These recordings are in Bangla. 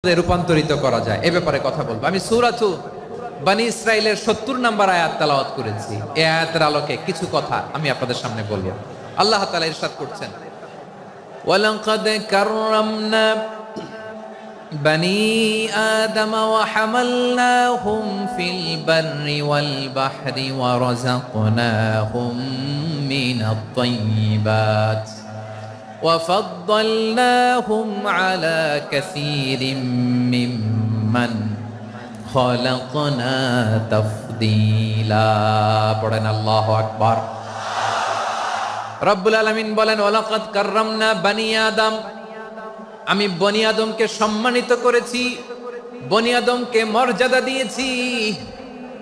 রূপান্তরিত করা যায় এ ব্যাপারে কথা বলবো। আমি সূরাতু বনী ইসরাইলের ৭০ নম্বর আয়াত তেলাওয়াত করেছি। এই আয়াতের আলোকে কিছু কথা আমি আপনাদের সামনে বলবো। আল্লাহ তাআলা ইরশাদ করছেন, ওয়ালাকাদ কাররামনা বনী আদম ওয়া হামালনাহুম ফিল বাররি ওয়াল বাহরি ওয়া রাযাকনাহুম মিনাত তাইয়্যিবাত وفضلناهم على كثير ممن خلقنا تفضيلا পড়েন আল্লাহু আকবার। রব্বুল আলামিন বলেন, ওয়ালাকাদ কাররামনা বনী আদম, আমি বনী আদমকে সম্মানিত করেছি, বনী আদমকে মর্যাদা দিয়েছি।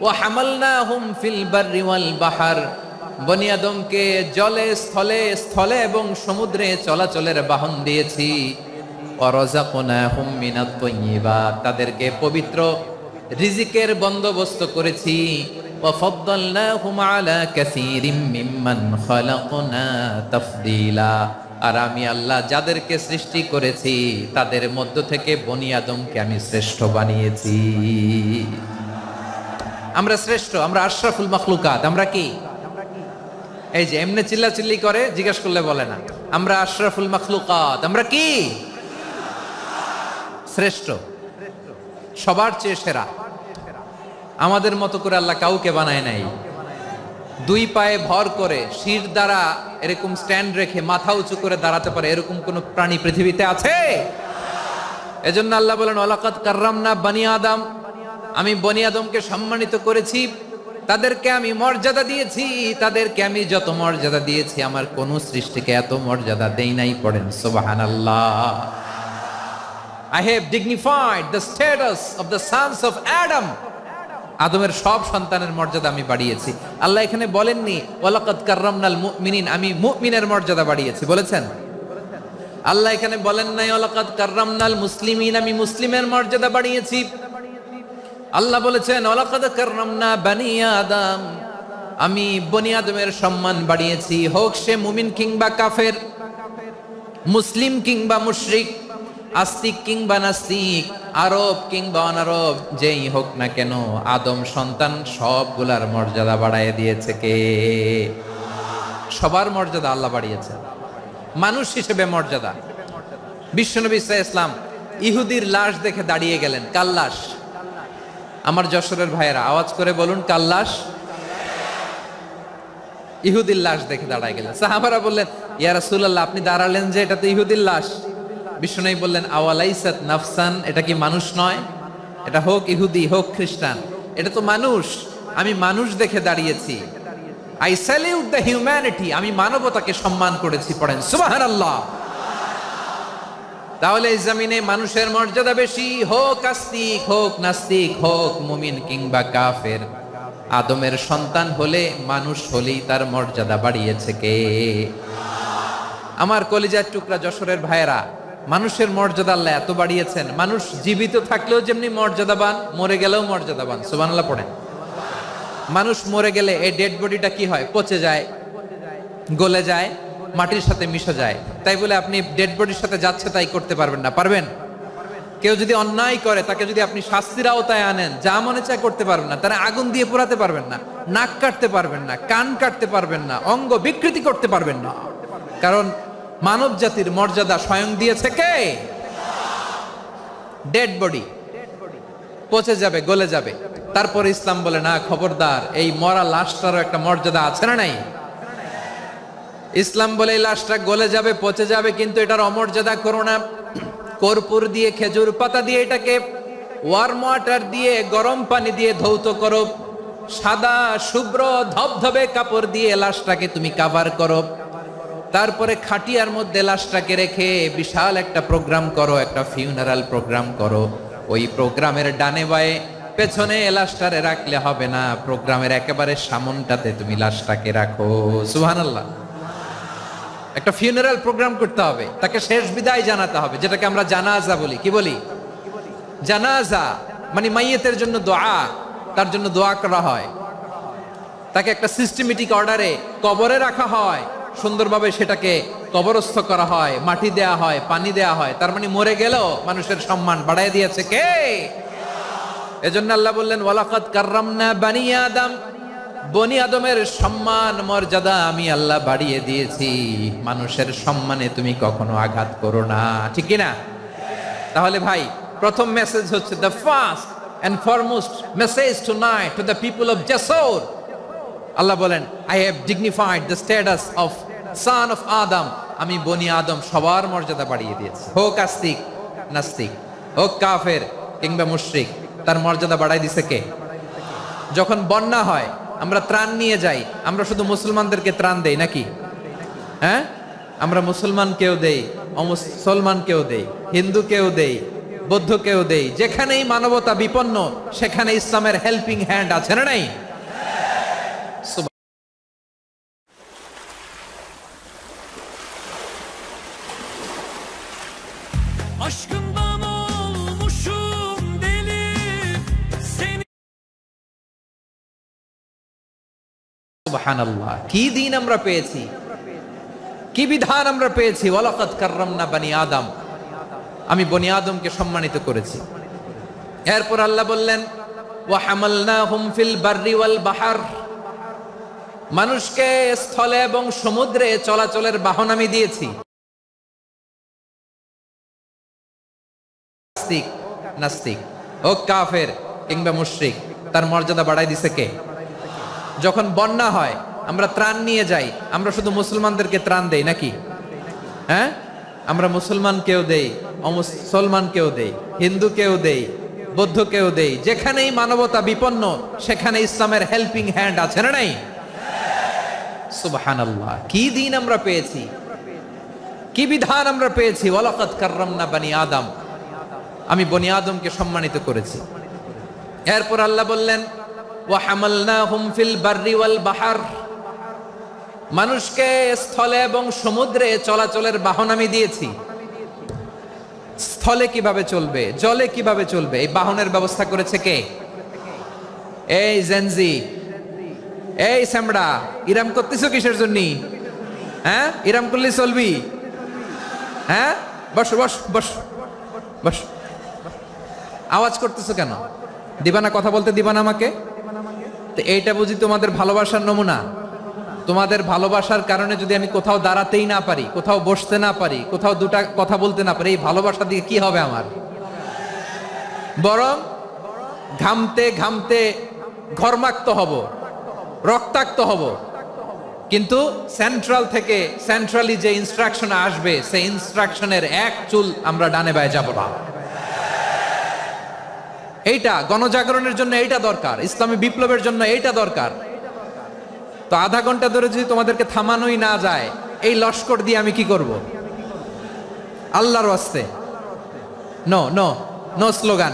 ওয়া হামালনাহুম ফিল বাররি ওয়াল বাহর, বনী আদমকে জলে স্থলে স্থলে এবং সমুদ্রে চলাচলের বাহন দিয়েছি। ওয়া রাযাকনাহুম মিনাত তাইয়্যিবাত, তাদেরকে পবিত্র রিজিকের বন্দোবস্ত করেছি। ওয়া ফাদ্দালনাহুম আলা কাসীরিম মিম্মান খালাকনা তাফদীলা, আর আমি আল্লাহ যাদেরকে সৃষ্টি করেছি তাদের মধ্য থেকে বনী আদমকে আমি শ্রেষ্ঠ বানিয়েছি। আমরা শ্রেষ্ঠ, আমরা আশরাফুল মাখলুকাত। আমরা কি এই যে এমনি চিল্লাচিল্লি করে জিজ্ঞাসা করলে বলে না, আমরা আশরাফুল মাখলুকাত। আমরা কি শ্রেষ্ঠ, সবার চেয়ে সেরা। আমাদের মতো করে আল্লাহ কাউকে বানায় নাই। দুই পায়ে ভর করে শির দ্বারা এরকম স্ট্যান্ড রেখে মাথা উঁচু করে দাঁড়াতে পারে এরকম কোন প্রাণী পৃথিবীতে আছে? এজন্য আল্লাহ বলেন, ওয়ালাকাদ কাররামনা বনী আদম, আমি বনী আদমকে সম্মানিত করেছি, তাদেরকে আমি মর্যাদা দিয়েছি। তাদেরকে আমি যত মর্যাদা দিয়েছি আমার কোন সৃষ্টিকে এত মর্যাদা দেই নাই। পড়েন সুবহানাল্লাহ। I have dignified the status of the sons of Adam, আদমের সব সন্তানের মর্যাদা আমি বাড়িয়েছি। আল্লাহ এখানে বলেননি ওয়ালাকাদ কাররামনাল মুমিনিন, আমি মুমিনের মর্যাদা বাড়িয়েছি, বলেছেন? আল্লাহ এখানে বলেন নাই ওয়ালাকাদ কাররামনাল মুসলিমিন, আমি মুসলিমের মর্যাদা বাড়িয়েছি। আল্লাহ বলেছেন ওয়ালাকাদ কাররামনা বনী আদম, আমি বনী আদমের সম্মান বাড়িয়েছি। হোক সে মুমিন কিংবা কাফের, মুসলিম কিংবা মুশরিক, আস্তিক কিংবা নাস্তিক, আরব কিংবা অনারব, যেই হোক না কেন আদম সন্তান সবগুলার মর্যাদা বাড়ায় দিয়েছে কে? সবার মর্যাদা আল্লাহ বাড়িয়েছে। মানুষ হিসেবে মর্যাদা। বিশ্বনবী সাল্লাল্লাহু আলাইহি ওয়াসাল্লাম ইহুদির লাশ দেখে দাঁড়িয়ে গেলেন। কার লাশ? আমার যশোরের ভাইয়েরা আওয়াজ করে বলুন, কার লাশ? ইহুদির লাশ দেখে দাঁড়ায় গেলেন। সাহাবারা বললেন, ইয়া রাসূলুল্লাহ, আপনি দাঁড়ালেন যে, এটা তো ইহুদির লাশ। বিশ্বনবী বললেন, আওয়ালাইসাত নাফসান, এটা কি মানুষ নয়? এটা হোক ইহুদি হোক খ্রিস্টান, এটা তো মানুষ। আমি মানুষ দেখে দাঁড়িয়েছি। আই স্যালিউট দ্য হিউম্যানিটি, আমি মানবতাকে সম্মান করেছি। পড়েন সুবহানাল্লাহ। তাহলে এই জমিনে মানুষের মর্যাদা বেশি, হোক আস্তিক হোক নাস্তিক, হোক মুমিন কিংবা কাফের। আদমের সন্তান হলে, মানুষ হলেই তার মর্যাদা বাড়িয়েছে কে? আমার কলিজার টুকরা যশোরের ভাইয়েরা, মানুষের মর্যাদা আল্লাহ এত বাড়িয়েছেন, মানুষ জীবিত থাকলেও যেমনি মর্যাদাবান, মরে গেলেও মর্যাদাবান। সুবহানাল্লাহ পড়েন। মানুষ মরে গেলে এই ডেড বডিটা কি হয়? পচে যায়, গলে যায়, মাটির সাথে মিশে যায়। তাই বলে আপনি ডেড বডির সাথে যাচ্ছে তাই করতে পারবেন না। পারবেন? কেউ যদি অন্যায় করে তাকে যদি আপনি শাস্তির আওতায় আনেন, যা মনে চায় করতে পারবেন না। তারা আগুন দিয়ে পোড়াতে পারবেন না, নাক কাটতে পারবেন না, কান কাটতে পারবেন না, অঙ্গ বিকৃতি করতে পারবেন না। কারণ মানব জাতির মর্যাদা স্বয়ং দিয়েছে কে? ডেড বডি পচে যাবে, গলে যাবে। তারপর ইসলাম বলে, না খবরদার, এই মরা লাশটারও একটা মর্যাদা আছে না নাই? ইসলাম বলে এই লাশটা গলে যাবে, পচে যাবে, কিন্তু এটার অমর্যাদা করো না। কর্পূর দিয়ে, খেজুর পাতা দিয়ে, এটাকে ওয়ার্ম ওয়াটার দিয়ে, গরম পানি দিয়ে ধৌত করো। সাদা শুভ্র ধবধবে কাপড় দিয়ে লাশটাকে তুমি কাভার করো। তারপরে খাটিয়ার মধ্যে লাশটাকে রেখে বিশাল একটা প্রোগ্রাম করো, একটা ফিউনারাল প্রোগ্রাম করো। ওই প্রোগ্রামের ডানে বায়ে পেছনে লাশটারে রাখলে হবে না, প্রোগ্রামের একেবারে সামনটাতে তুমি লাশটাকে রাখো। সুবহানাল্লাহ। একটা ফিউনারাল প্রোগ্রাম করতে হবে, তাকে শেষ বিদায় জানাতে হবে, যেটাকে আমরা জানাজা বলি। কি বলি? জানাজা মানে মাইয়েতের জন্য দোয়া, তার জন্য দোয়া করা হয়। তাকে একটা সিস্টেমেটিক অর্ডারে কবরে রাখা হয়, সুন্দরভাবে সেটাকে কবরস্থ করা হয়, মাটি দেয়া হয়, পানি দেয়া হয়, তার মানে মরে গেলেও মানুষের সম্মান বাড়ায় দিয়েছে কে? এজন্য আল্লাহ বললেন ওয়ালাকাদ কাররামনা বানি আদম, বনি আদমের সম্মান মর্যাদা আমি আল্লাহ বাড়িয়ে দিয়েছি। মানুষের সম্মানে তুমি কখনো আঘাত করো না, ঠিক কি না? তাহলে ভাই, প্রথম মেসেজ হচ্ছে the first and foremost message tonight to the people of জাসর। আল্লাহ বলেন I have dignified the status of son of Adam. আমি বনি আদম সবার মর্যাদা বাড়িয়ে দিয়েছি, হোক আস্তিক নাস্তিক, হোক কাফের কিংবা মুশরিক, তার মর্যাদা বাড়াই দিছে কে? যখন বন্যা হয় আমরা ত্রাণ নিয়ে যাই, আমরা শুধু মুসলমানদেরকে ত্রাণ দেই নাকি? হ্যাঁ, আমরা মুসলমানকেও দেই, অমুসলমানকেও দেই, হিন্দুকেও দেই, বৌদ্ধকেও দেই। যেখানেই মানবতা বিপন্ন সেখানে ইসলামের হেল্পিং হ্যান্ড আছে না নাই? Aşkından olmuşum deli seni। সুবহানাল্লাহ, কি দিন আমরা পেয়েছি, কি বিধান আমরা পেয়েছি। ওয়ালাকাদ কাররামনা বানি আদম, আমি বনি আদমকে সম্মানিত করেছি। এরপর আল্লাহ বললেন ওয়া হামালনাহুম ফিল বাররি ওয়াল বাহর, মানুষকে স্থলে এবং সমুদ্রে চলাচলের বাহন আমি দিয়েছি। আস্তিক নাস্তিক, হোক কাফের কিংবা মুশরিক, তার মর্যাদা বাড়াই দিছে কে? যখন বন্যা হয় আমরা ত্রাণ নিয়ে যাই, আমরা শুধু মুসলমানদেরকে ত্রাণ দেই নাকি? হ্যাঁ, আমরা মুসলমানকেও দেই, অমুসলমানকেও দেই, হিন্দুকেও দেই, বৌদ্ধকেও দেই। যেখানেই মানবতা বিপন্ন সেখানে ইসলামের হেল্পিং হ্যান্ড আছে না নাই? সুবহানাল্লাহ, কি দিন আমরা পেয়েছি, কি বিধান আমরা পেয়েছি। ওয়ালাকাদ কাররামনা বানি আদম, আমি বনি আদমকে সম্মানিত করেছি। এরপর আল্লাহ বললেন ওয়া হামালনাহুম ফিল বাররি ওয়াল বাহর, মানুষকে স্থলে এবং সমুদ্রে চলাচলের বাহন আমি দিয়েছি। স্থলে কিভাবে চলবে, জলে কিভাবে চলবে, এই বাহনের ব্যবস্থা করেছে কে? এই জেনজি, এই স্যামড়া, ইরাম করতেছো কিসের জন্য? হ্যাঁ, ইরাম করলে চলবি? হ্যাঁ, বস বস বস বস, আওয়াজ করতেছো কেন? দিবানা, কথা বলতে দিবানা আমাকে? তো এইটা বুঝি তোমাদের ভালোবাসার নমুনা? তোমাদের ভালোবাসার কারণে যদি আমি কোথাও দাঁড়াতেই না পারি, কোথাও বসতে না পারি, কোথাও দুটা কথা বলতে না পারি, এই ভালোবাসা দিয়ে কি হবে আমার? বরং ঘামতে ঘামতে ঘর্মাক্ত হব, রক্তাক্ত হব। কিন্তু সেন্ট্রাল থেকে, সেন্ট্রালি যে ইনস্ট্রাকশন আসবে, সেই ইনস্ট্রাকশনের এক চুল আমরা ডানে বায়ে যাব না। এইটা গণজাগরণের জন্য এইটা দরকার, ইসলামী বিপ্লবের জন্য এইটা দরকার। তো আধা ঘন্টা ধরে যদি তোমাদেরকে থামানোই না যায়, এই লস্কর দিয়ে আমি কি করব? আল্লাহর ওয়াস্তে নো নো নো স্লোগান,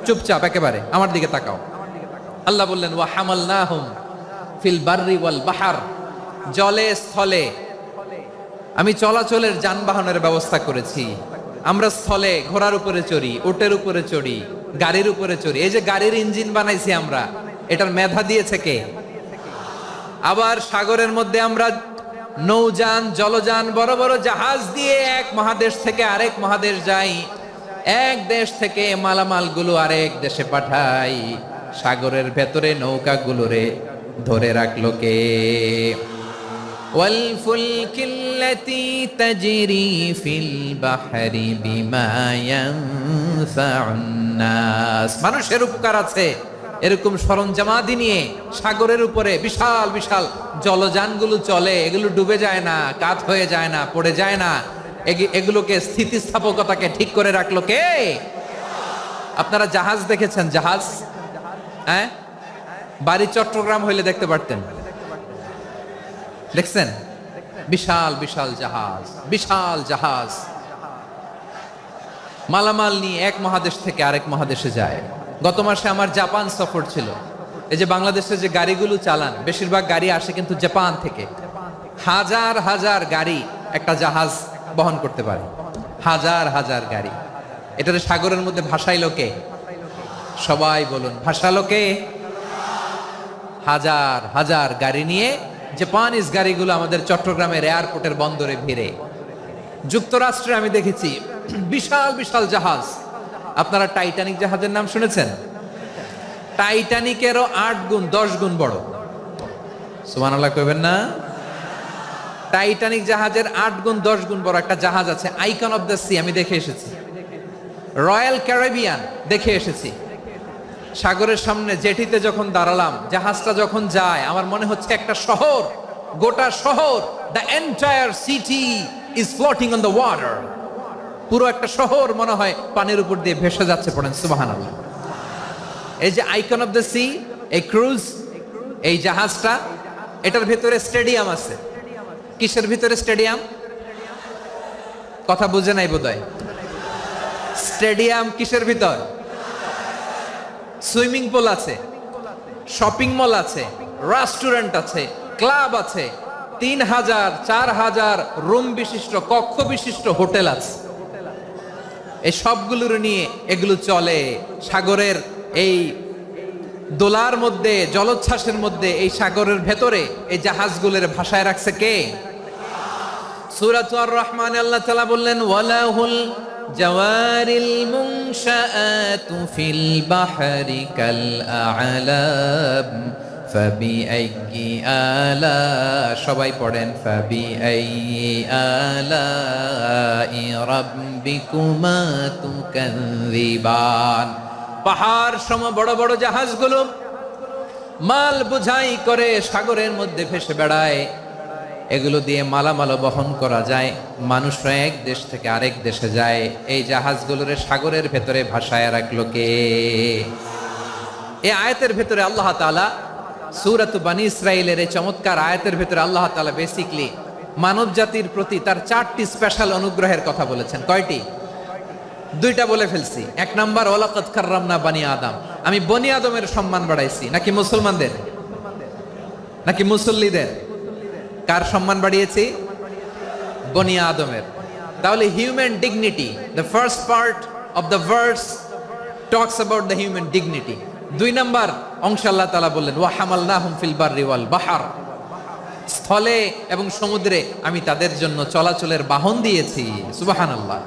চুপচাপ একেবারে আমার দিকে তাকাও। আল্লাহ বললেন ওয়া হামালনাহুম ফিল বাররি ওয়াল বাহর, জলে স্থলে আমি চলাচলের যানবাহনের ব্যবস্থা করেছি। আমরা স্থলে ঘোড়ার উপরে চড়ি, উটের উপরে চড়ি, গাড়ির উপরে চড়ি। এই যে গাড়ির ইঞ্জিন বানাইছি আমরা, এটার মেধা দিয়েছে কে? আবার সাগরের মধ্যে আমরা নৌযান, জলযান, বড় বড় জাহাজ দিয়ে এক মহাদেশ থেকে আরেক মহাদেশ যাই, এক দেশ থেকে মালামাল গুলো আরেক দেশে পাঠাই। সাগরের ভেতরে নৌকাগুলোরে ধরে রাখলো কে? والفلك التي تجري في البحر بما ينفع الناس, মানুষের উপকার আছে এরকম সরঞ্জামাদি নিয়ে সাগরের উপরে বিশাল বিশাল জলযানগুলো চলে। এগুলো ডুবে যায় না, কাত হয়ে যায় না, পড়ে যায় না। এগুলোকে স্থিতিস্থাপকতাকে ঠিক করে রাখলো কে? আপনারা জাহাজ দেখেছেন? জাহাজ, হ্যাঁ, বাড়ি চট্টগ্রাম হইলে দেখতে পারতেন। দেখছেন? বিশাল বিশাল জাহাজ, বিশাল জাহাজ মালামাল নিয়ে এক মহাদেশ থেকে আরেক মহাদেশে যায়। গত মাসে আমার জাপান সফর ছিল। এই যে বাংলাদেশে যে গাড়িগুলো চালান, বেশিরভাগ গাড়ি আসে কিন্তু জাপান থেকে। হাজার হাজার গাড়ি একটা জাহাজ বহন করতে পারে, হাজার হাজার গাড়ি। এটাতে সাগরের মধ্যে ভাসাইলো কে? সবাই বলুন, ভাসালো কে? হাজার হাজার গাড়ি নিয়ে জাপানিজ গাড়িগুলো আমাদের চট্টগ্রামের এয়ারপোর্টের বন্দরে ভিড়ে। যুক্তরাষ্ট্রে আমি দেখেছি বিশাল বিশাল জাহাজ। আপনারা টাইটানিক জাহাজের নাম শুনেছেন? টাইটানিকেরও 8 গুণ 10 গুণ বড়। সুবহানাল্লাহ কইবেন না? টাইটানিক জাহাজের 8 গুণ 10 গুণ বড় একটা জাহাজ আছে, আইকন অফ দ্য সি, আমি দেখে এসেছি। রয়্যাল ক্যারিবিয়ান দেখে এসেছি। সাগরের সামনে জেটিতে যখন দাঁড়ালাম, জাহাজটা যখন যায়, আমার মনে হচ্ছে একটা শহর, গোটা শহর, the entire city is floating on the water. পুরো একটা শহর মনে হয় পানির উপর দিয়ে ভেসে যাচ্ছে। পড়েন সুবহানাল্লাহ। এই যে আইকন অফ দ্য সি, এই ক্রুজ, এই জাহাজটা, এটার ভিতরে স্টেডিয়াম আছে। কিসের ভিতরে স্টেডিয়াম? কথা বুঝে নাই বোধহয়। স্টেডিয়াম কিসের ভিতর? সুইমিং পুল আছে, শপিং মল আছে, রেস্টুরেন্ট আছে, ক্লাব আছে, 3000 4000 রুম বিশিষ্ট, কক্ষ বিশিষ্ট হোটেল আছে। এই সবগুলোর নিয়ে এগুলো চলে সাগরের এই দোলার মধ্যে, জলোচ্ছ্বাসের মধ্যে, এই সাগরের ভেতরে এই জাহাজগুলোর ভাষায় রাখছে কে? সূরাত আর-রহমানে আল্লাহ তাআলা বললেন, ওয়ালাহুল জাওয়ারিল মুনশাআতু ফিল বাহরি কাল আ'লাম ফাবিআইয়ি আলা, সবাই পড়েন, ফাবিআইয়ি আলাই রাব্বিকুমা তুকাযযিবান। পাহাড় সম বড় বড় জাহাজগুলো মাল বোঝাই করে সাগরের মধ্যে ভেসে বেড়ায়। এগুলো দিয়ে মালামাল বহন করা যায়, মানুষরা এক দেশ থেকে আরেক দেশে যায়। এই জাহাজগুলোর সাগরের ভেতরে ভাসায় রাখলো কে? এই আয়াতের ভেতরে আল্লাহ তাআলা সূরাত বনী ইসরাঈলের এই চমৎকার আয়াতের ভেতরে আল্লাহ তাআলা বেসিক্যালি মানব জাতির প্রতি তার 4টি স্পেশাল অনুগ্রহের কথা বলেছেন। কয়টি? 2টা বলে ফেলছি। 1 নাম্বার, ওয়ালাকাদ কাররামনা বনী আদম, আমি বনী আদমের সম্মান বাড়াইছি। নাকি মুসলমানদের? নাকি মুসল্লিদের? কার সম্মান বাড়িয়েছি? বনী আদমের। তাহলে human dignity, the first part of the verse talks about the human dignity. 2 number অংশ আল্লাহ তাআলা বললেন, ওয়া হামালনাহুম ফিল বাররি ওয়াল বাহর, স্থলে এবং সমুদ্রে আমি তাদের জন্য চলাচলের বাহন দিয়েছি। সুবহানাল্লাহ।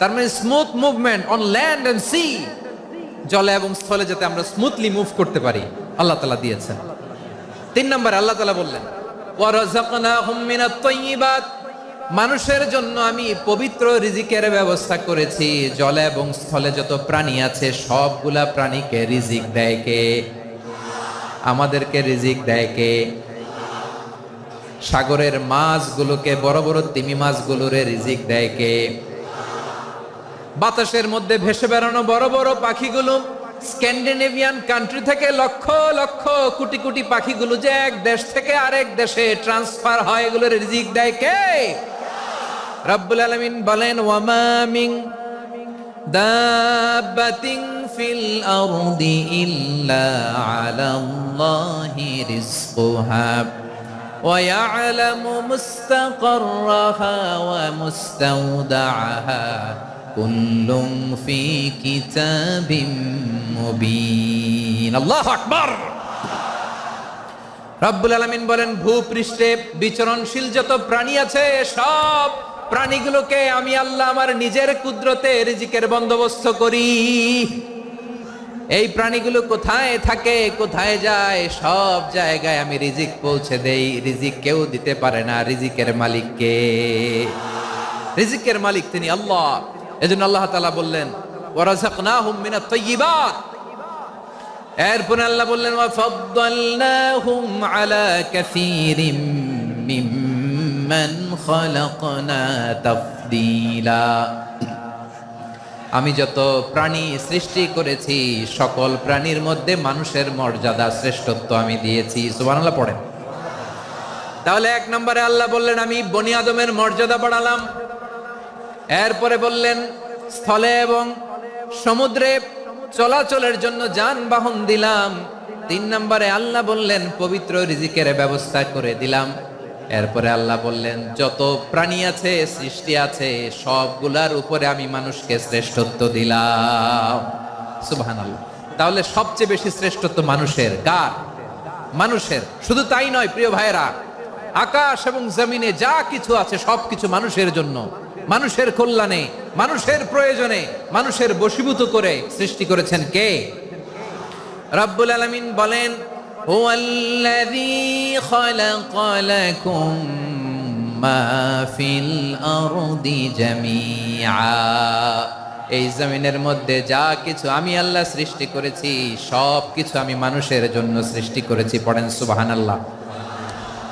তার মানে smooth movement on land and sea, জলে এবং স্থলে যাতে আমরা স্মুথলি মুভ করতে পারি আল্লাহ তাআলা দিয়েছেন। 3 নম্বর আল্লাহ তাআলা বললেন, ওয়া রাযাকনাহুম মিনাত তাইয়্যিবাত, মানুষের জন্য আমি পবিত্র রিজিকের ব্যবস্থা করেছি। জলে এবং স্থলে যত প্রাণী আছে সবগুলা প্রাণীকে রিজিক দেয় কে? আমাদেরকে রিজিক দেয় কে? সাগরের মাছগুলোকে, বড় বড় তিমি মাছগুলোরে রিজিক দেয় কে? বাতাসের মধ্যে ভেসে বেড়ানো বড় বড় পাখিগুলো, স্ক্যান্ডিনেভিয়ান কান্ট্রি থেকে লক্ষ লক্ষ কোটি কোটি পাখিগুলো যে এক দেশ থেকে আরেক দেশে ট্রান্সফার হয়, এগুলোর রিজিক দেয় কে? রব্বুল আলামিন বলেন, ওয়ামা মিন দাব্বাতিন ফিল আরদি ইল্লা আলাল্লাহি রিজকুহা ওয়া ইয়ালামু মুস্তাকাররাহা ওয়া মুস্তাওদাআহা কুল্লুম ফি কিতাবিম মুবিন। আল্লাহু আকবার। রব্বুল আলামিন বলেন, ভূপৃষ্ঠে বিচরণশীল যত প্রাণী আছে সব প্রাণীগুলোকে আমি আল্লাহ আমার নিজের কুদরতে রিজিকের বন্দোবস্ত করি। এই প্রাণীগুলো কোথায় থাকে, কোথায় যায়, সব জায়গায় আমি রিজিক পৌঁছে দেই। রিজিক কেউ দিতে পারে না, রিজিকের মালিক কে? রিজিকের মালিক তিনি আল্লাহ। এজন্য আল্লাহ তাআলা বললেন, ওয়া রাযাকনাহুম মিনাত তাইয়্যিবাত। এরপর আল্লাহ বললেন, ওয়া ফাদ্দালনাহুম আলা কাসীরিম মিম্মান খালাকনা তাফদীলা। আমি যত প্রাণী সৃষ্টি করেছি সকল প্রাণীর মধ্যে মানুষের মর্যাদা, শ্রেষ্ঠত্ব আমি দিয়েছি। সুবহানাল্লাহ পড়েন। তাহলে 1 নম্বরে আল্লাহ বললেন, আমি বনি আদমের মর্যাদা বাড়ালাম। এরপরে বললেন, স্থলে এবং সমুদ্রে চলাচলের জন্য যানবাহন দিলাম। 3 নম্বরে আল্লাহ বললেন, পবিত্র রিজিকের ব্যবস্থা করে দিলাম। এরপরে আল্লাহ বললেন, যত প্রাণী আছে, সৃষ্টি আছে, সবগুলার উপরে আমি মানুষকে শ্রেষ্ঠত্ব দিলাম। সুবহানাল্লাহ। তাহলে সবচেয়ে বেশি শ্রেষ্ঠত্ব মানুষের। কার? মানুষের। শুধু তাই নয় প্রিয় ভাইয়েরা, আকাশ এবং জমিনে যা কিছু আছে সবকিছু মানুষের জন্য, মানুষের কল্যাণে, মানুষের প্রয়োজনে, মানুষের বশীভূত করে সৃষ্টি করেছেন কে? রব্বুল আলামিন বলেন, হুয়াল্লাযী খালাকা লাকুম মা ফিল আরদি জামিআ। এই জমিনের মধ্যে যা কিছু আমি আল্লাহ সৃষ্টি করেছি সব কিছু আমি মানুষের জন্য সৃষ্টি করেছি। পড়েন সুবহানাল্লাহ।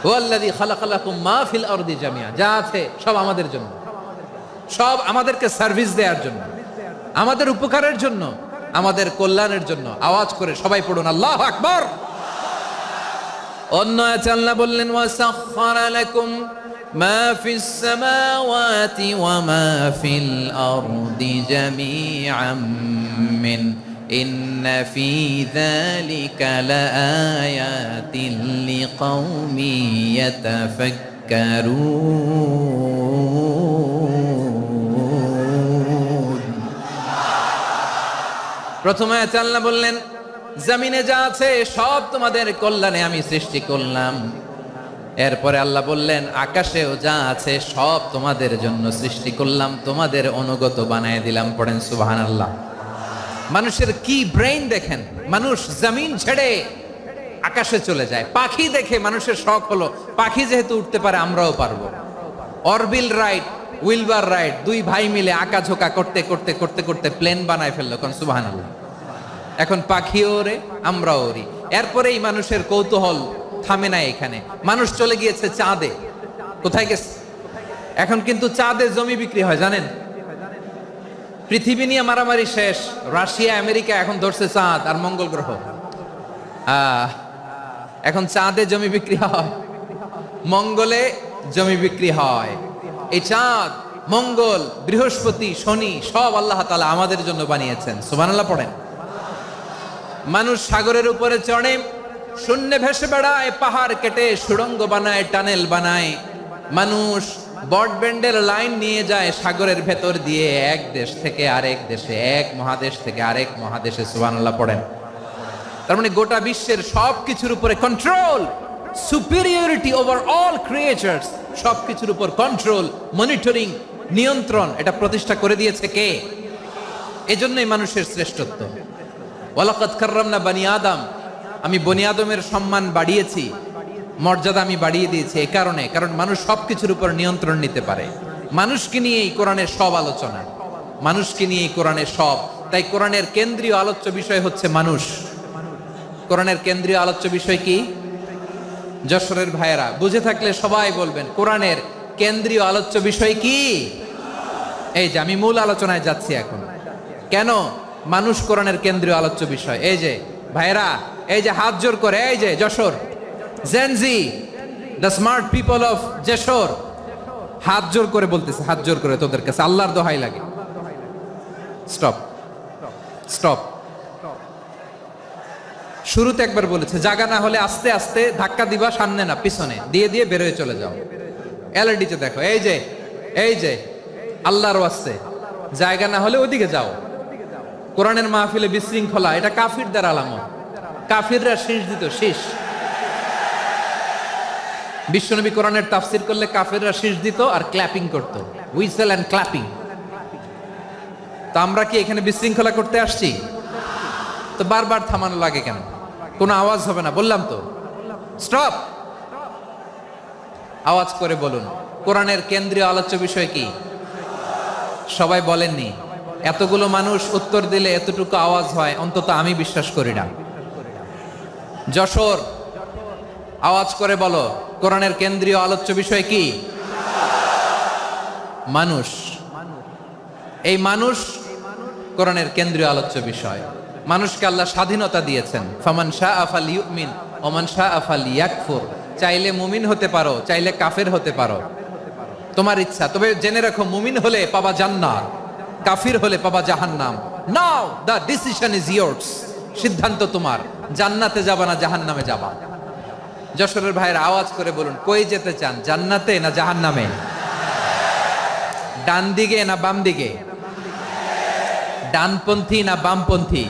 হুয়াল্লাযী খালাকা লাকুম মা ফিল আরদি জামিআ, যা আছে সব আমাদের জন্য, সব আমাদেরকে সার্ভিস দেওয়ার জন্য, আমাদের উপকারের জন্য, আমাদের কল্যাণের জন্য। আওয়াজ করে সবাই পড়ুন আল্লাহু আকবার। অন্য আয়াতে আল্লাহ বললেন, ওয়াসাখখারা লাকুম মা ফিস সামাওয়াতি ওয়া মা ফিল আরদি জামিআম মিন ইন্না ফি যালিকা লাআয়াতিন লিকাউমিন ইয়াতাফাক্কারুন। প্রথম আয়াতে আল্লাহ বললেন, জমিনে যা আছে সব তোমাদের কল্যাণে আমি সৃষ্টি করলাম। এরপরে আল্লাহ বললেন, আকাশেও যা আছে সব তোমাদের জন্য সৃষ্টি করলাম, তোমাদের অনুগত বানায় দিলাম। পড়েন সুবহানাল্লাহ। মানুষের কি ব্রেইন দেখেন, মানুষ জমিন ছেড়ে আকাশে চলে যায়। পাখি দেখে মানুষের শখ হলো, পাখি যেহেতু উঠতে পারে আমরাও পারবো। অরবিল রাইট, উইলবার রাইট, দুই ভাই মিলে আঁকাঝোঁকা করতে করতে করতে করতে প্লেন বানায় ফেললো। কোন সুবহানাল্লাহ। এখন পাখিও ওরে, আমরাও ওরি। এরপরেই মানুষের কৌতূহল থামে না এখানে। মানুষ চলে গিয়েছে চাঁদে। কোথায় গেছে? এখন কিন্তু চাঁদে জমি বিক্রি হয় জানেন? পৃথিবী নিয়ে মারামারি শেষ। রাশিয়া আমেরিকা এখন ধরছে চাঁদ আর মঙ্গল গ্রহ। এখন চাঁদে জমি বিক্রি হয়, মঙ্গলে জমি বিক্রি হয়। এই চাঁদ, মঙ্গল, বৃহস্পতি, শনি সব আল্লাহ তাআলা আমাদের জন্য বানিয়েছেন। সুবহানাল্লাহ পড়েন। মানুষ সাগরের উপরে চড়ে, শূন্যে ভেসে বেড়ায়, পাহাড় কেটে সুড়ঙ্গ বানায়, টানেল বানায়। মানুষ ব্রডব্যান্ডের লাইন নিয়ে যায় সাগরের ভেতর দিয়ে, এক দেশ থেকে আরেক দেশে, এক মহাদেশ থেকে আরেক মহাদেশে। সুবহানাল্লাহ পড়েন। তার মানে গোটা বিশ্বের সব কিছুর উপরে control, superiority over all creatures, সব কিছুর উপর কন্ট্রোল, মনিটরিং, নিয়ন্ত্রণ, এটা প্রতিষ্ঠা করে দিয়েছে কে? এজন্যই মানুষের শ্রেষ্ঠত্ব। ওয়ালাকাদ কাররামনা বানি আদম, আমি বনি আদমের সম্মান বাড়িয়েছি, মর্যাদা আমি বাড়িয়ে দিয়েছি এই কারণে, কারণ মানুষ সবকিছুর উপর নিয়ন্ত্রণ নিতে পারে। মানুষকে নিয়ে এই কোরআনের সব আলোচনা, মানুষকে নিয়ে এই কোরআনের সব। তাই কোরআনের কেন্দ্রীয় আলোচ্য বিষয় হচ্ছে মানুষ। কোরআনের কেন্দ্রীয় আলোচ্য বিষয় কি? যশোরের ভাইয়েরা বুঝে থাকলে সবাই বলবেন, কোরআনের কেন্দ্রীয় আলোচ্য বিষয় কি? এই যে আমি মূল আলোচনায় যাচ্ছি এখন। কেন মানুষ কোরআনের কেন্দ্রীয় আলোচ্য বিষয়? এই যে ভাইয়েরা, এই যে হাত জোর করে, এই যে Jessore Gen Z, the smart people of Jessore, হাত জোর করে বলতেছে, হাত জোর করে তোদের কাছে আল্লাহর দোহাই লাগে, স্টপ স্টপ। শুরুতে একবার বলেছে, জায়গা না হলে আস্তে আস্তে ধাক্কা দিবা, সামনে না পিছনে, দিয়ে দিয়ে বেরোয় চলে যাও। এলইডিতে দেখো, এই যে এই যে আল্লাহর ওয়াস্তে জায়গা না হলে ওইদিকে যাও। কোরআনের মাহফিলে বিশৃঙ্খলা, এটা কাফিরদের আলামত। কাফিররা শীষ দিত, শীষ। বিশ্বনবী কোরআনের তাফসির করলে কাফিররা শীষ দিত আর ক্ল্যাপিং করত, হুইসেল এন্ড ক্ল্যাপিং। তো আমরা কি এখানে বিশৃঙ্খলা করতে আসছি? তো বারবার থামানো লাগে কেন? কোনো আওয়াজ হবে না, বললাম তো স্টপ। আওয়াজ করে বলুন, কোরআনের কেন্দ্রীয় আলোচ্য বিষয় কি? সবাই বলেননি। এতগুলো মানুষ উত্তর দিলে এতটুকু আওয়াজ হয়, অন্তত আমি বিশ্বাস করি না। যশোর, আওয়াজ করে বলো, কোরআনের কেন্দ্রীয় আলোচ্য বিষয় কি? মানুষ। এই মানুষ কোরআনের কেন্দ্রীয় আলোচ্য বিষয়। মানুষকে আল্লাহ স্বাধীনতা দিয়েছেন। ফামান শাআ ফালইউমিন ওয়া মান শাআ ফালইয়াকফুর। চাইলে মুমিন হতে পারো, চাইলে কাফের হতে পারো, তোমার ইচ্ছা। তবে জেনে রাখো, মুমিন হলে পাবা জান্নাত, কাফির হলে পাবা জাহান্নাম। নাও দ্য ডিসিশন ইজ ইয়ার্স। সিদ্ধান্ত তোমার, জান্নাতে যাবা না জাহান্নামে যাবা। যশোরের ভাইয়ের আওয়াজ করে বলুন, কই যেতে চান, জান্নাতে না জাহান্নামে? ডান দিকে না বাম দিকে? ডানপন্থী না বামপন্থী?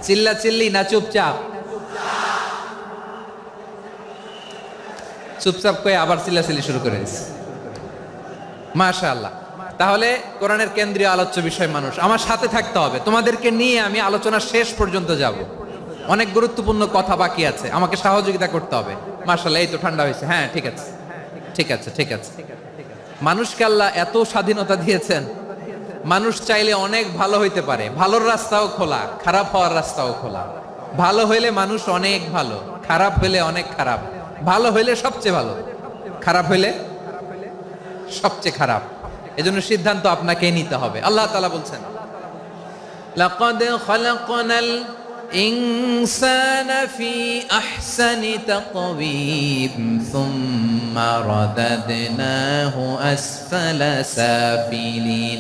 চিল্লা চিল্লি না চুপচাপ? চুপচাপ করে আবার চিল্লাচিল্লি শুরু করে দিচ্ছে। মাশাআল্লাহ। তাহলে কোরআনের কেন্দ্রীয় আলোচ্য বিষয় মানুষ। আমার সাথে থাকতে হবে, তোমাদেরকে নিয়ে আমি আলোচনা শেষ পর্যন্ত যাব। অনেক গুরুত্বপূর্ণ কথা বাকি আছে, আমাকে সহযোগিতা করতে হবে। মাশাআল্লাহ, এই তো ঠান্ডা হয়েছে। হ্যাঁ, ঠিক আছে ঠিক আছে ঠিক আছে। মানুষকে আল্লাহ এত স্বাধীনতা দিয়েছেন, মানুষ চাইলে অনেক ভালো হইতে পারে। ভালোর রাস্তাও খোলা, খারাপ হওয়ার রাস্তাও খোলা। ভালো হইলে মানুষ অনেক ভালো, খারাপ হইলে অনেক খারাপ। ভালো হইলে সবচেয়ে ভালো, খারাপ হইলে সবচেয়ে খারাপ। এজন্য সিদ্ধান্ত আপনাকেই নিতে হবে। আল্লাহ তাআলা বলছেন, লাকাদ খালাকনাল ইনসানা ফি আহসানি তাকওয়িম সুম্মা রাদাদনাহু আসফালা সাফিলিন।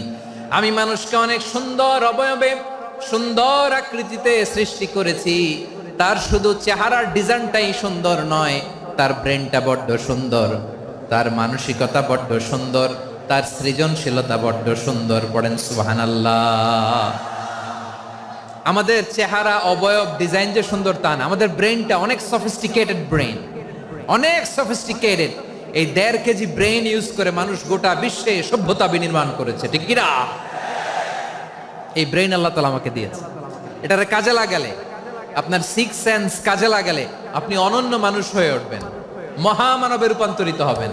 আমি মানুষকে অনেক সুন্দর অবয়বে, সুন্দর আকৃতিতে সৃষ্টি করেছি। তার শুধু চেহারার ডিজাইনটাই সুন্দর নয়, তার ব্রেনটা বড্ড সুন্দর, তার মানসিকতা বড্ড সুন্দর, তার সৃজনশীলতা বড্ড সুন্দর। পড়েন সুবহানাল্লাহ। আমাদের চেহারা, অবয়ব, ডিজাইন যে সুন্দর তা না, আমাদের ব্রেনটা অনেক সফিস্টিকেটেড ব্রেন, অনেক সফিস্টিকেটেড। এই 1.5 কেজি ব্রেন ইউজ করে মানুষ গোটা বিশ্বে সভ্যতা বিনির্মাণ করেছে, ঠিক কি না? এই ব্রেন আল্লাহ তাআলা আমাকে দিয়েছে। এটারে কাজে লাগালে, আপনার 6 সেন্স কাজে লাগালে আপনি অনন্য মানুষ হয়ে উঠবেন, মহামানবে রূপান্তরিত হবেন।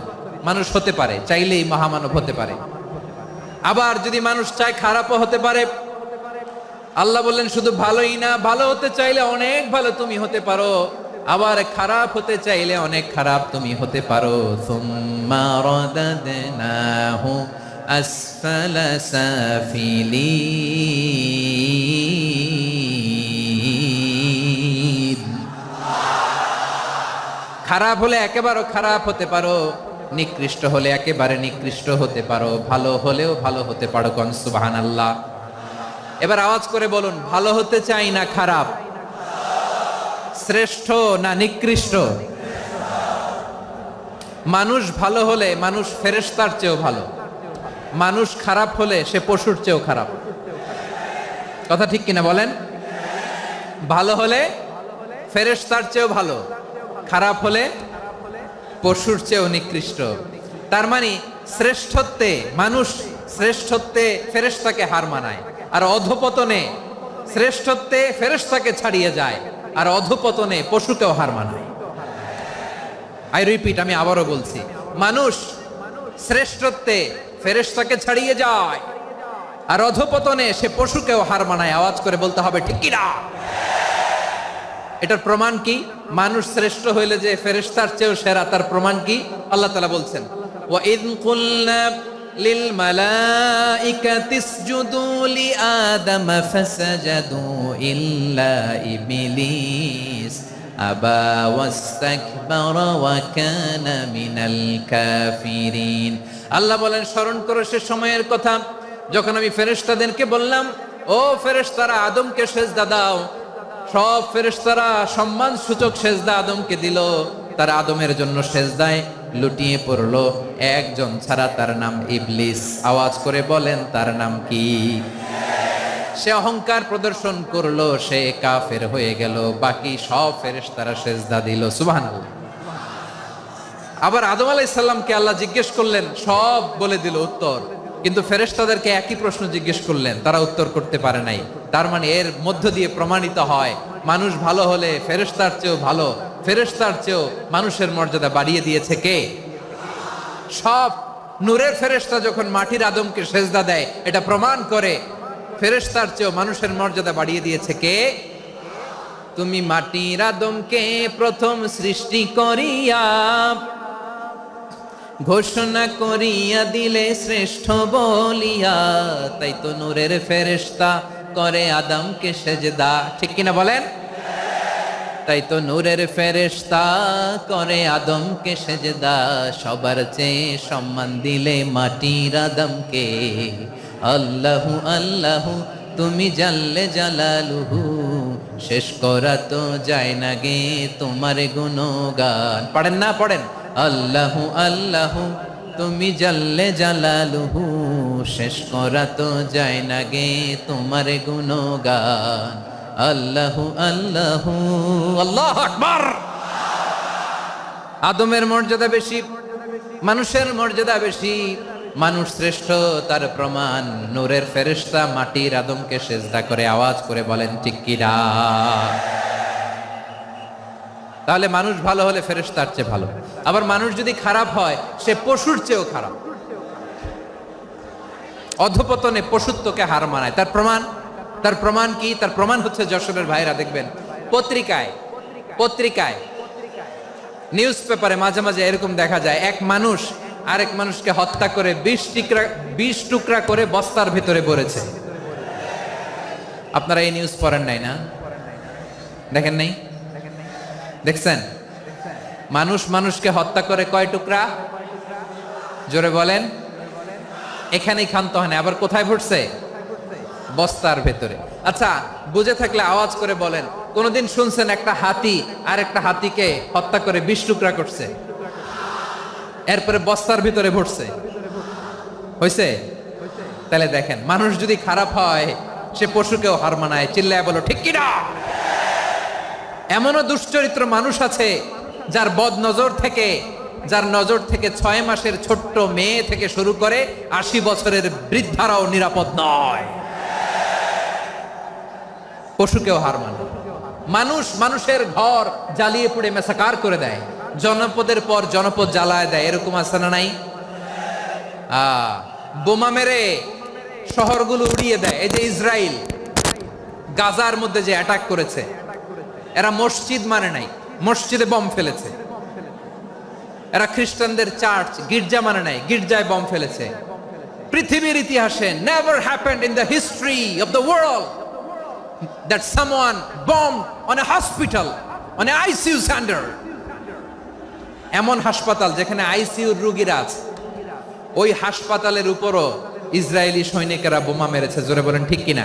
মানুষ হতে পারে, চাইলেই মহামানব হতে পারে। আবার যদি মানুষ চায় খারাপও হতে পারে। আল্লাহ বললেন শুধু ভালোই না, ভালো হতে চাইলে অনেক ভালো তুমি হতে পারো, আবার খারাপ হতে চাইলে অনেক খারাপ তুমি হতে পারো। সুম্মা রাদাদনাহু আসফালা সাফিলিন। খারাপ হলে একেবারে খারাপ হতে পারো, নিকৃষ্ট হলে একেবারে নিকৃষ্ট হতে পারো, ভালো হলেও ভালো হতে পারো। কোন সুবহানাল্লাহ। এবার আওয়াজ করে বলুন, ভালো হতে চাই না খারাপ, শ্রেষ্ঠ না নিকৃষ্ট? মানুষ ভালো হলে মানুষ ফেরেশতার চেয়েও ভালো, মানুষ খারাপ হলে সে পশুর চেয়েও খারাপ। কথা ঠিক কিনা বলেন? ভালো হলে ফেরেশতার চেয়েও ভালো, খারাপ হলে পশুর চেয়েও নিকৃষ্ট। তার মানে শ্রেষ্ঠত্বে মানুষ, শ্রেষ্ঠত্বে ফেরেশতাকে হার মানায়, আর অধপতনে শ্রেষ্ঠত্বে ফেরেশতাকে ছাড়িয়ে যায়, আর অধপতনে পশুকেও হার মানায়। আই রিপিট, আমি আবারও বলছি, মানুষ শ্রেষ্ঠত্বে ফেরেশতাকে ছাড়িয়ে যায়, আর অধপতনে সে পশুকেও হার মানায়। আওয়াজ করে বলতে হবে ঠিক কি না? এটার প্রমাণ কি? মানুষ শ্রেষ্ঠ হইলে যে ফেরেশতার চেয়েও সেরা, তার প্রমাণ কি? আল্লাহ তাআলা বলছেন, ওয়া ইয কুলনা লিল মালাইকাতি ইসজুদু লি আদম ফাসাজাদু ইল্লা ইবলিস আবা ওয়াস্তাকবারা ওয়া কানা মিনাল কাফিরিন। আল্লাহ বলেন, স্মরণ করো সে সময়ের কথা যখন আমি ফেরেশতাদেরকে বললাম, ও ফেরেশতারা আদমকে সিজদা দাও। সব ফেরেশতারা সম্মান সূচক সিজদা আদমকে দিল, তার আদমের জন্য সিজদায় লুটিয়ে পড়লো। একজন ছাড়া, তার নাম ইবলিস। আওয়াজ করে বলেন, তার নাম কি? সে অহংকার প্রদর্শন করলো, সে কাফের হয়ে গেল। বাকি সব ফেরেশতারা সিজদা দিল। সুবহানাল্লাহ। আবার আদম আলাইহিস সালামকে আল্লাহ জিজ্ঞেস করলেন, সব বলে দিল উত্তর, কিন্তু ফেরেশতাদেরকে একই প্রশ্ন জিজ্ঞেস করলেন, তারা উত্তর করতে পারে নাই। তার মানে এর মধ্য দিয়ে প্রমাণিত হয়, মানুষ ভালো হলে ফেরেশতার চেয়েও ভালো, ফেরেশতার চেয়েও মানুষের মর্যাদা বাড়িয়ে দিয়েছে কে? সব নূরের ফেরেশতা যখন মাটির আদমকে সিজদা দেয়, এটা প্রমাণ করে ফেরেশতার চেয়েও মানুষের মর্যাদা বাড়িয়ে দিয়েছে কে? তুমি মাটির আদমকে প্রথম সৃষ্টি করিয়া ঘোষণা করিয়া দিলে শ্রেষ্ঠ বলিয়া, তাই তো নূরের ফেরেশতা করে আদমকে সেজদা। ঠিক কিনা বলেন? তাই তো নূরের ফেরেশতা করে আদমকে সেজদা। সবার চেয়ে সম্মান দিলে মাটির আদমকে। আল্লাহু আল্লাহু তুমি জাল্লে জালালুহু, শেষ করা তো যায় না গে তোমার গুণগান। পড়েন না? পড়েন। আল্লাহু আল্লাহু তুমি জাল্লে জালালুহু, শেষ করা তো যায় না গে তোমার গুণগান। আল্লাহু আল্লাহু, আল্লাহু আকবার। আদমের মর্যাদা বেশি, মানুষের মর্যাদা বেশি, মানুষ শ্রেষ্ঠ তার প্রমাণ নূরের ফেরেশতা মাটির আদমকে সেজদা করে আওয়াজ করে বলেন ঠিক কি না? তাহলে মানুষ ভালো হলে ফেরেশতার চেয়ে ভালো, আবার মানুষ যদি খারাপ হয় সে পশুর চেয়েও খারাপ, অধপতনে পশুত্বকে হার মানায়। তার প্রমাণ কি? তার প্রমাণ হচ্ছে যশোরের ভাইরা দেখবেন পত্রিকায় নিউজ পেপারে মাঝে মাঝে এরকম দেখা যায়, এক মানুষ আরেক মানুষকে হত্যা করে 20 টুকরা করে বস্তার ভিতরে ভরেছে। আপনারা এই নিউজ পড়েন নাই না? দেখেন নাই? দেখছেন? মানুষ মানুষকে হত্যা করে কয় টুকরা? জোরে বলেন। এখানেই ক্ষান্ত হয় না, আবার কোথায় ভরছে? বস্তার ভেতরে। আচ্ছা, বুঝে থাকলে আওয়াজ করে বলেন, কোনদিন শুনছেন একটা হাতি আর একটা হাতিকে হত্যা করে 20 টুকরা করছে, এরপরে বস্তার ভিতরে ভরছে? হয়েছে? তাহলে দেখেন, মানুষ যদি খারাপ হয় সে পশুকেও হার মানায়। চিল্লায় বলো ঠিক কিনা? এমনও দুশ্চরিত্র মানুষ আছে যার নজর থেকে 6 মাসের ছোট্ট মেয়ে থেকে শুরু করে 80 বছরের বৃদ্ধারাও নিরাপদ নয়। পশুকেও হার মানে। মানুষের ঘর জ্বালিয়ে পুড়ে মেসাকার করে দেয়, জনপদের পর জনপদ জ্বালায় দেয়, এরকম আছে না নাই? বোমা মেরে শহরগুলো উড়িয়ে দেয়। এই যে ইসরায়েল গাজার মধ্যে যে অ্যাটাক করেছে, এরা মসজিদ মানে নাই, মসজিদে বম ফেলেছে। এরা খ্রিস্টানদের চার্চ গির্জা মানে নাই, গির্জায় বম ফেলেছে। পৃথিবীর ইতিহাসে never happened in the history of the world that someone bombed on a hospital, on a ICU center. এমন হাসপাতাল যেখানে আইসিইউর রোগীরা আছে, ওই হাসপাতালের উপরও ইসরায়েলি সৈনিকেরা বোমা মেরেছে। জোরে বলেন ঠিক কিনা?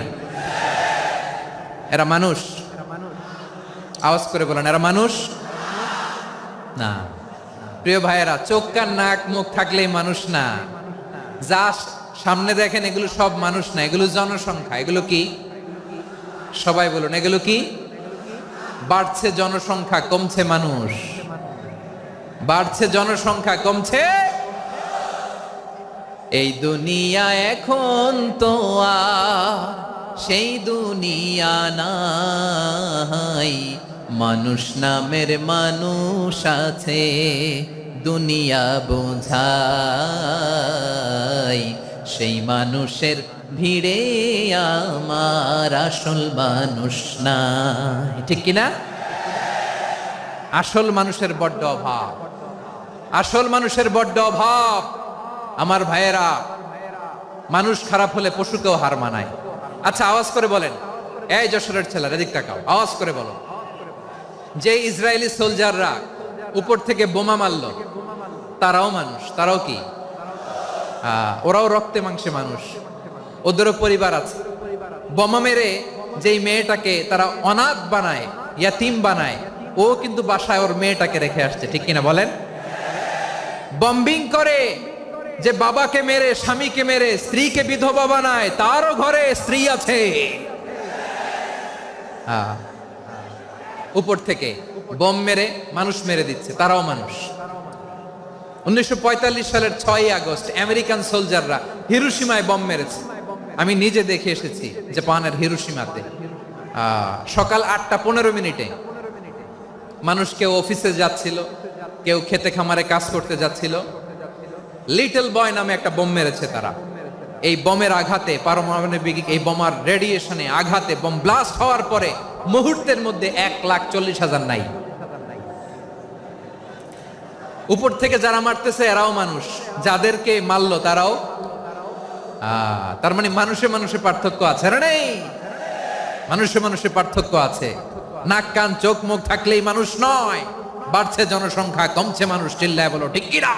এরা মানুষ? আওয়াজ করে বলেন, এরা মানুষ না। প্রিয় ভাইয়েরা, চোখ কান নাক মুখ থাকলেই মানুষ না। যা সামনে দেখেন এগুলো সব মানুষ না, এগুলো জনসংখ্যা। এগুলো কি? সবাই বলুন, এগুলো কি? বাড়ছে জনসংখ্যা, কমছে মানুষ। বাড়ছে জনসংখ্যা, কমছে। এই দুনিয়া এখন তো আর সেই দুনিয়া নাই, মানুষ নামের মানুষ আছে দুনিয়া বোঝাই, সেই মানুষের ভিড়ে আমার আসল মানুষ নাই। ঠিক কিনা? আসল মানুষের বড্ড অভাব, আসল মানুষের বড্ড অভাব। আমার ভাইয়েরা, মানুষ খারাপ হলে পশুকেও হার মানায়। আচ্ছা, আওয়াজ করে বলেন, এই যশোরের ছেলেরা এদিক তাকাও, আওয়াজ করে বলো, যে ইসরায়েলি সোলজাররা উপর থেকে বোমা মারলো, তারাও মানুষ? তারাও কি? ওরাও রক্তে মাংসে মানুষ, ওদেরও পরিবার আছে। বোমা মেরে যেই মেয়েটাকে তারা অনাথ বানায়, ইয়াতিম বানায়, ও কিন্তু বাসায় ওর মেয়েটাকে রেখে আসছে। ঠিক কিনা বলেন? বম্বিং করে যে বাবাকে মেরে, স্বামীকে মেরে স্ত্রীকে বিধবা বানায়, তারও ঘরে স্ত্রী আছে। উপর থেকে বোম মেরে মানুষ মেরে দিচ্ছে, তারাও মানুষ। 1945 সালের 6 আগস্ট আমেরিকান সোলজাররা হিরোশিমায় বোম মেরেছে। আমি নিজে দেখে এসেছি জাপানের হিরোশিমাতে। সকাল 8:15 মানুষ কেউ অফিসে যাচ্ছিল, কেউ খেতে খামারে কাজ করতে যাচ্ছিল। লিটল বয় নামে একটা বোম মেরেছে তারা। এই বোমের আঘাতে, পারমাণবিক এই বোমার রেডিয়েশনে আঘাতে বোম ব্লাস্ট হওয়ার পরে মুহূর্তের মধ্যে 1,40,000 নাই। উপর থেকে যারা মারতেছে এরাও মানুষ, যাদেরকে মারলো তারাও। তার মানে মানুষে মানুষে পার্থক্য আছে না? নেই? মানুষে মানুষে পার্থক্য আছে। নাক কান চোখ মুখ থাকলেই মানুষ নয়। বাড়ছে জনসংখ্যা, কমছে মানুষ। চিল্লায় বলো ঠিক কিনা?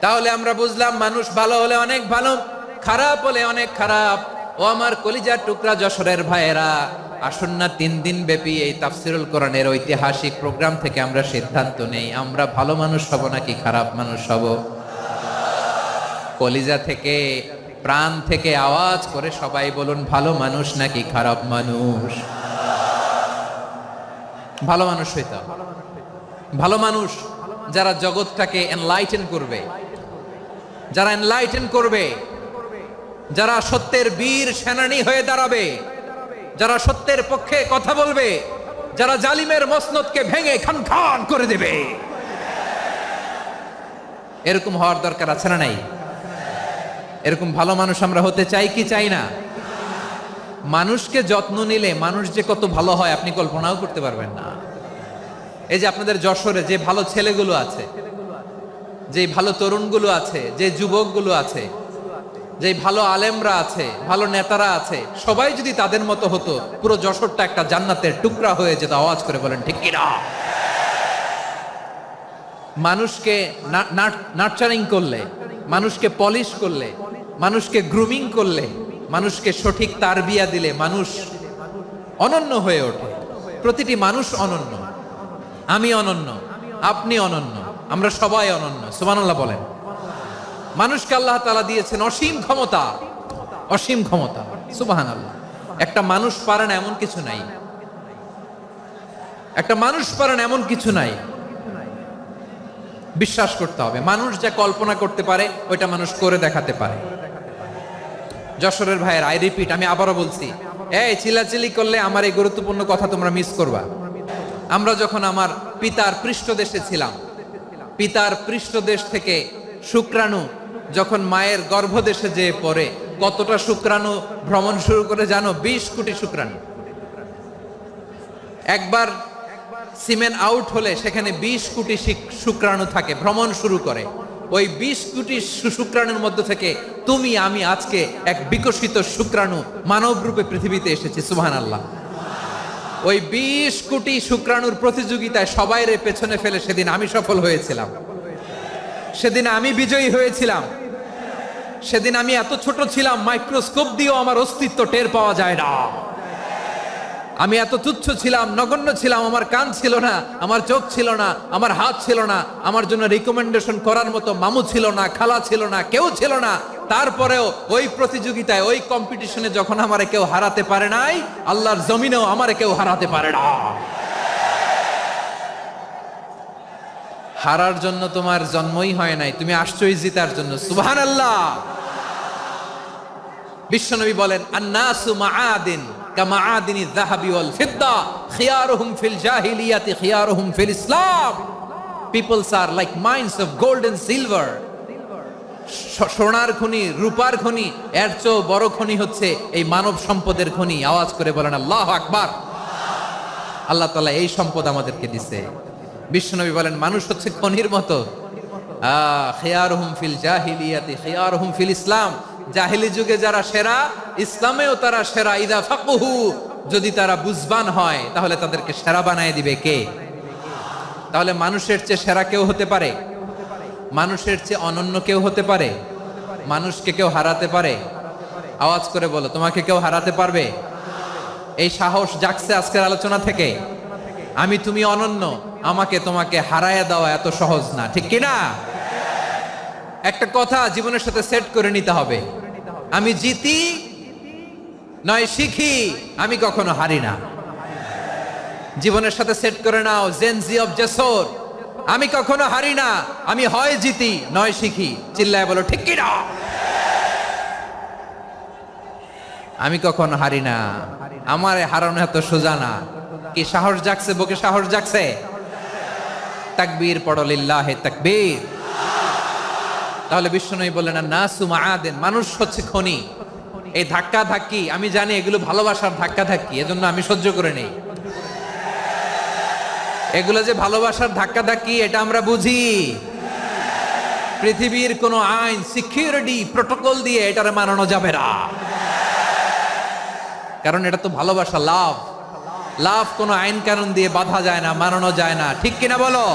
তাহলে আমরা বুঝলাম, মানুষ ভালো হলে অনেক ভালো, খারাপ হলে অনেক খারাপ। ও আমার কলিজার টুকরা যশোরের ভাইয়েরা, আসুন না 3 দিন ব্যাপী এই তাফসিরুল কোরআনের ঐতিহাসিক প্রোগ্রাম থেকে আমরা সিদ্ধান্ত নেই, আমরা ভালো মানুষ হব নাকি খারাপ মানুষ হব। কলিজা থেকে, প্রাণ থেকে আওয়াজ করে সবাই বলুন, ভালো মানুষ নাকি খারাপ মানুষ? ভালো মানুষ হইতে হবে। ভালো মানুষ যারা জগৎটাকে এনলাইটেন করবে, যারা এনলাইটেন করবে, যারা সত্যের বীর সেনানী হয়ে দাঁড়াবে, যারা সত্যের পক্ষে কথা বলবে, যারা জালিমের মসনদকে ভেঙে খান খান করে দেবে, এরকম হওয়ার দরকার আছে না নাই? এরকম ভালো মানুষ আমরা হতে চাই কি চাই না? মানুষকে যত্ন নিলে মানুষ যে কত ভালো হয় আপনি কল্পনাও করতে পারবেন না। এই যে আপনাদের যশোরে যে ভালো ছেলেগুলো আছে, যে ভালো তরুণগুলো আছে, যে যুবকগুলো আছে, যে ভালো আলেমরা আছে, ভালো নেতারা আছে, সবাই যদি তাদের মতো হতো পুরো যশোরটা একটা জান্নাতের টুকরা হয়ে যেত। আওয়াজ করে বলেন ঠিক কিনা? মানুষকে নার্চারিং করলে, মানুষকে পলিশ করলে, মানুষকে গ্রুমিং করলে, মানুষকে সঠিক তারবিয়া দিলে মানুষ অনন্য হয়ে ওঠে। প্রতিটি মানুষ অনন্য। আমি অনন্য, আপনি অনন্য, আমরা সবাই অনন্য। সুবহানাল্লাহ বলেন। মানুষকে আল্লাহ তাআলা দিয়েছেন অসীম ক্ষমতা, অসীম ক্ষমতা। সুবহানাল্লাহ। একটা মানুষ পারে না এমন কিছু নাই, একটা মানুষ পারে না এমন কিছু নাই। বিশ্বাস করতে হবে মানুষ যা কল্পনা করতে পারে ওইটা মানুষ করে দেখাতে পারে। যশোরের ভাইয়ের, আই রিপিট, আমি আবারও বলছি, এই চিল্লাচিল্লি করলে আমার এই গুরুত্বপূর্ণ কথা তোমরা মিস করবা। আমরা যখন আমার পিতার পৃষ্ঠদেশে ছিলাম, পিতার পৃষ্ঠদেশ থেকে শুক্রাণু যখন মায়ের গর্ভদেশে যেয়ে পড়ে, কতটা শুক্রাণু ভ্রমণ শুরু করে জানো? 20 কোটি শুক্রাণু। একবার সিমেন আউট হলে সেখানে 20 কোটি শুক্রাণু থাকে, ভ্রমণ শুরু করে। ওই 20 কোটি শুক্রাণুর মধ্যে থেকে তুমি আমি আজকে এক বিকশিত শুক্রাণু মানব রূপে পৃথিবীতে এসেছি। সুবহানাল্লাহ। ওই 20 কোটি শুক্রাণুর প্রতিযোগিতায় সবাই রে পেছনে ফেলে সেদিন আমি সফল হয়েছিলাম, সেদিন আমি বিজয়ী হয়েছিলাম। সেদিন আমি এত ছোট ছিলাম মাইক্রোস্কোপ দিয়েও আমার অস্তিত্ব টের পাওয়া যায় না। আমি এত তুচ্ছ ছিলাম, নগণ্য ছিলাম, আমার কান ছিল না, আমার চোখ ছিল না, আমার হাত ছিল না, আমার জন্য রিকমেন্ডেশন করার মতো মামু ছিল না, খালা ছিল না, কেউ ছিল না। তারপরেও ওই প্রতিযোগিতায়, ওই কম্পিটিশনে যখন আমারে কেউ হারাতে পারে নাই, আল্লাহর জমিনেও আমারে কেউ হারাতে পারে না। হারার জন্য তোমার জন্মই হয় নাই, তুমি আসছোই জিতার জন্য। সুবহানাল্লাহ। বিশ্বনবী বলেন, আন্নাসু মাআদিন কামাআদিনি যাহাবি ওয়াল ফিদ্দা খিয়ারুহুম ফিল জাহিলিয়াতি খিয়ারুহুম ফিল ইসলাম। Peoples are like mines of gold and silver. সোনার খনি, রূপার খনি, এর চেয়েও বড় খনি হচ্ছে এই মানব সম্পদের খনি। আওয়াজ করে বলেন আল্লাহু আকবার। আল্লাহ তাআলা এই সম্পদ আমাদেরকে দিয়েছে। বিশ্বনবী বলেন, মানুষ হচ্ছে খনির মতো। খিয়ারুহুম ফিল জাহিলিয়াতি খিয়ারুহুম ফিল ইসলাম। জাহিলি যুগে যারা সেরা, ইসলামেও তারা সেরা। ইদা ফাকুহু, যদি তারা বুঝবান হয় তাহলে তাদেরকে সেরা বানায় দিবে কে? তাহলে মানুষের চেয়ে সেরা কেউ হতে পারে? মানুষের চেয়ে অনন্য কেউ হতে পারে? মানুষকে কেউ হারাতে পারে? আওয়াজ করে বলো, তোমাকে কেউ হারাতে পারবে? এই সাহস জাগছে আজকের আলোচনা থেকে। আমি তুমি অনন্য, আমাকে তোমাকে হারায় দেওয়া এত সহজ না, ঠিক কিনা? একটা কথা জীবনের সাথে সেট করে নিতে হবে, আমি জিতি নয় শিখি, আমি কখনো হারি না। জীবনের সাথে সেট করে নাও, জেনজি অফ যশোর, আমি কখনো হারি না, আমি হয় জিতি নয় শিখি। চিল্লায় বলো ঠিক কিনা? আমি কখনো হারি না, আমার হারানো এত সোজা না। কি সাহস জাগছে? বুকে সাহস জাগছে? তাকবীর পড়ো, লিল্লাহে তাকবীর। তাহলে বিশ্বনবী বললেন, নাসু মাআদিন, মানুষ হচ্ছে খনি। এই ধাক্কা ধাক্কি, আমি জানি এগুলো ভালোবাসার ধাক্কা ধাক্কি, এজন্য আমি সহ্য করে নেই। এগুলো যে ভালোবাসার ধাক্কা ধাক্কি এটা আমরা বুঝি। পৃথিবীর কোন আইন, সিকিউরিটি প্রটোকল দিয়ে এটারে মানানো যাবে না, কারণ এটা তো ভালোবাসা, লাভ। লাভ কোনো আইন কানুন দিয়ে বাধা যায় না, মানানো যায় না, ঠিক কিনা বলো?